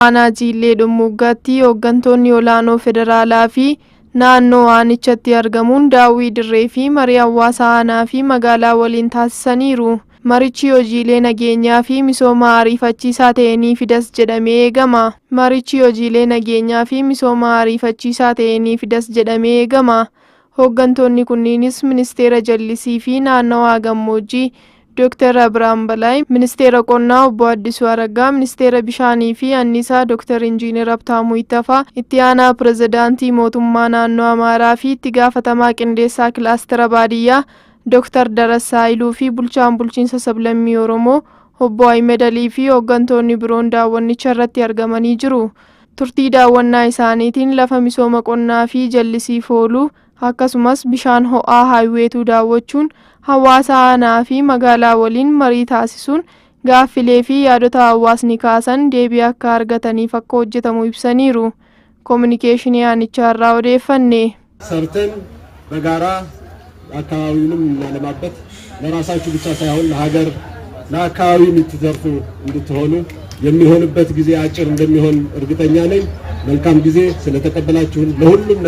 Aanaa Jiillee Dhummuuggaatti hooggantoonni olaanoo federaalaa fi naannoo aanichatti argamuun daawwii dirree fi marii hawaasaa aanaa fi magaalaa waliin taasisaniiru. Marichi hojiilee nageenyaa fi misooma ariifachiisaa ta'anii fidas jedhamee eegama. Marichi hojiilee nageenyaa fi misooma ariifachiisaa ta'anii fidas jedhamee eegama. Hooggantoonni kunniinis ministeera jallisii fi naannawaa gammoojjii Dr. Abrahaam Balay, ministeera qonnaa obbo Addisuu Araggaa, ministeera bishaanii fi anniisaa Dr. Injiinar Habtaamuu Ittafaa, itti aanaa pirezidaantii mootummaa naannoo Amaaraa fi itti gaafatamaa qindeessaa kilaastera baadiyyaa Dr. Darasaa Iluu fi bulchaan bulchiinsa sablammii Oromoo obbo Ahmed Alii fi hooggantoonni biroon daawwannicha irratti argamanii jiru. Turtii daawwannaa isaaniitiin lafa misooma qonnaa fi jallisiif oolu akkasumas bishaan ho'aa haayiweetuu daawwachuun hawaasa aanaa fi magaalaa waliin marii taasisuun gaaffilee fi yaadota hawaasni kaasan deebii akka argataniif akka hojjetamu ibsaniiru. ኮሚኒኬሽን ያንቻራ ወደፈኔ ሰርተን በጋራ አካባቢውንም ለማለማበት ለራሳችሁ ብቻ ሳይሆን ለሀገር ለአካባቢው የምትዘርፉ እንድትሆኑ የሚሆንበት ጊዜ አጭር እንደሚሆን እርግጠኛ ነኝ። መልካም ጊዜ ስለተቀበላችሁን ለሁሉም